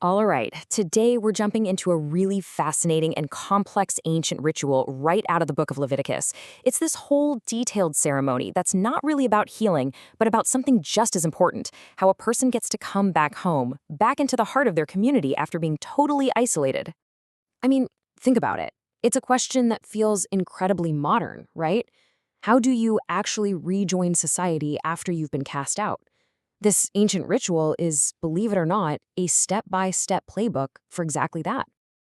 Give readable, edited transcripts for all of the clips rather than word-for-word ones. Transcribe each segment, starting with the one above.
All right, today we're jumping into a really fascinating and complex ancient ritual right out of the book of Leviticus. It's this whole detailed ceremony that's not really about healing, but about something just as important, how a person gets to come back home, back into the heart of their community after being totally isolated. I mean, think about it. It's a question that feels incredibly modern, right? How do you actually rejoin society after you've been cast out? This ancient ritual is, believe it or not, a step-by-step playbook for exactly that.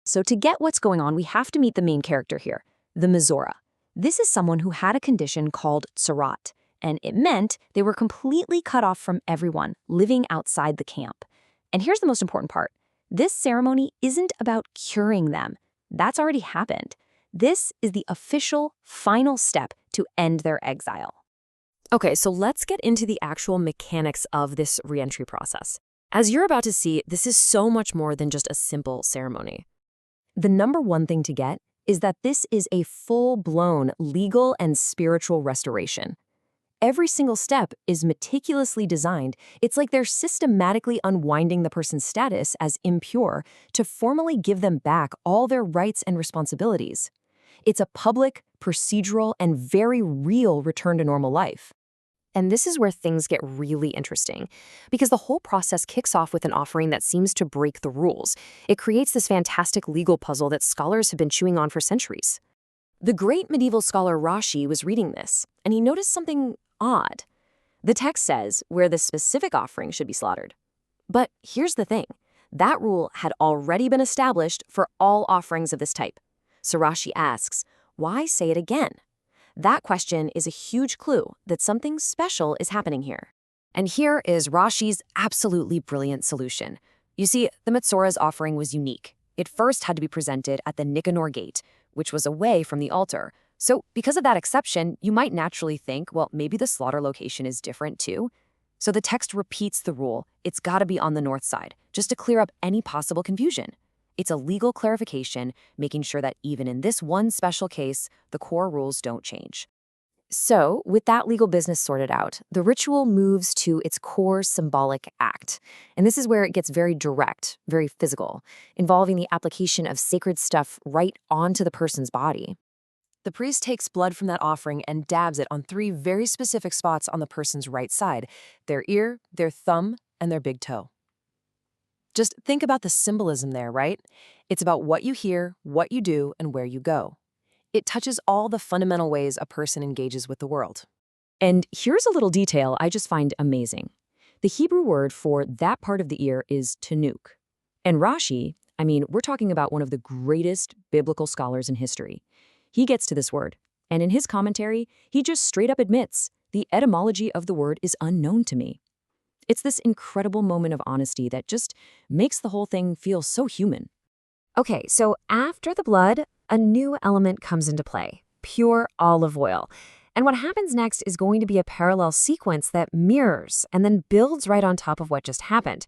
So to get what's going on, we have to meet the main character here, the Metzora. This is someone who had a condition called tsarat, and it meant they were completely cut off from everyone living outside the camp. And here's the most important part. This ceremony isn't about curing them. That's already happened. This is the official, final step to end their exile. Okay, so let's get into the actual mechanics of this reentry process. As you're about to see, this is so much more than just a simple ceremony. The number one thing to get is that this is a full-blown legal and spiritual restoration. Every single step is meticulously designed. It's like they're systematically unwinding the person's status as impure to formally give them back all their rights and responsibilities. It's a public, procedural, and very real return to normal life. And this is where things get really interesting, because the whole process kicks off with an offering that seems to break the rules. It creates this fantastic legal puzzle that scholars have been chewing on for centuries. The great medieval scholar Rashi was reading this, and he noticed something odd. The text says where the specific offering should be slaughtered. But here's the thing. That rule had already been established for all offerings of this type. So Rashi asks, why say it again? That question is a huge clue that something special is happening here. And here is Rashi's absolutely brilliant solution. You see, the Metzora's offering was unique. It first had to be presented at the Nikanor Gate, which was away from the altar. So because of that exception, you might naturally think, well, maybe the slaughter location is different too. So the text repeats the rule. It's got to be on the north side, just to clear up any possible confusion. It's a legal clarification, making sure that even in this one special case, the core rules don't change. So, with that legal business sorted out, the ritual moves to its core symbolic act. And this is where it gets very direct, very physical, involving the application of sacred stuff right onto the person's body. The priest takes blood from that offering and dabs it on 3 very specific spots on the person's right side: their ear, their thumb, and their big toe. Just think about the symbolism there, right? It's about what you hear, what you do, and where you go. It touches all the fundamental ways a person engages with the world. And here's a little detail I just find amazing. The Hebrew word for that part of the ear is Tenuch. And Rashi, we're talking about one of the greatest biblical scholars in history. He gets to this word, and in his commentary, he just straight up admits the etymology of the word is unknown to me. It's this incredible moment of honesty that just makes the whole thing feel so human. Okay, so after the blood, a new element comes into play: pure olive oil. And what happens next is going to be a parallel sequence that mirrors and then builds right on top of what just happened.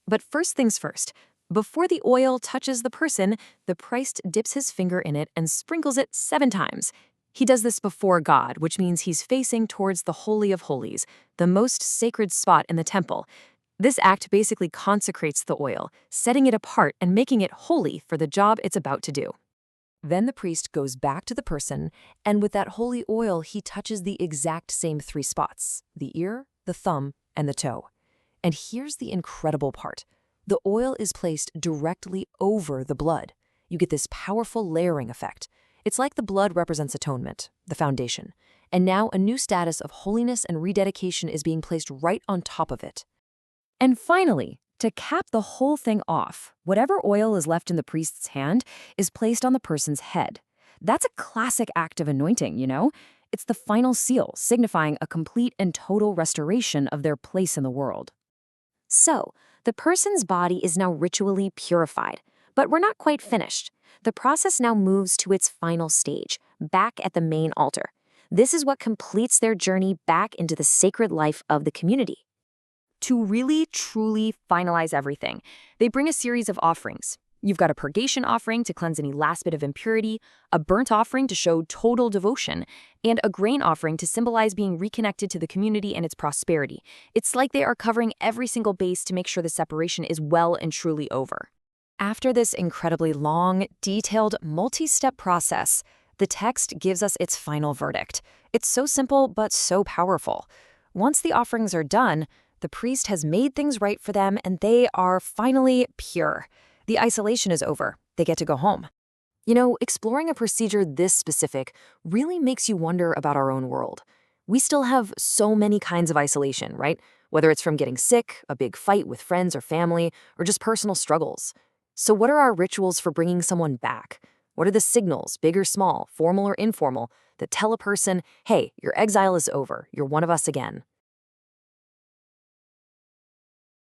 But first things first, before the oil touches the person, the priest dips his finger in it and sprinkles it 7 times. He does this before God, which means he's facing towards the Holy of Holies, the most sacred spot in the temple. This act basically consecrates the oil, setting it apart and making it holy for the job it's about to do. Then the priest goes back to the person, and with that holy oil, he touches the exact same 3 spots: the ear, the thumb, and the toe. And here's the incredible part. The oil is placed directly over the blood. You get this powerful layering effect. It's like the blood represents atonement, the foundation. And now a new status of holiness and rededication is being placed right on top of it. And finally, to cap the whole thing off, whatever oil is left in the priest's hand is placed on the person's head. That's a classic act of anointing, you know? It's the final seal, signifying a complete and total restoration of their place in the world. So, the person's body is now ritually purified, but we're not quite finished. The process now moves to its final stage, back at the main altar. This is what completes their journey back into the sacred life of the community. To really, truly finalize everything, they bring a series of offerings. You've got a purgation offering to cleanse any last bit of impurity, a burnt offering to show total devotion, and a grain offering to symbolize being reconnected to the community and its prosperity. It's like they are covering every single base to make sure the separation is well and truly over. After this incredibly long, detailed, multi-step process, the text gives us its final verdict. It's so simple, but so powerful. Once the offerings are done, the priest has made things right for them, and they are finally pure. The isolation is over. They get to go home. You know, exploring a procedure this specific really makes you wonder about our own world. We still have so many kinds of isolation, right? Whether it's from getting sick, a big fight with friends or family, or just personal struggles. So what are our rituals for bringing someone back? What are the signals, big or small, formal or informal, that tell a person, hey, your exile is over, you're one of us again?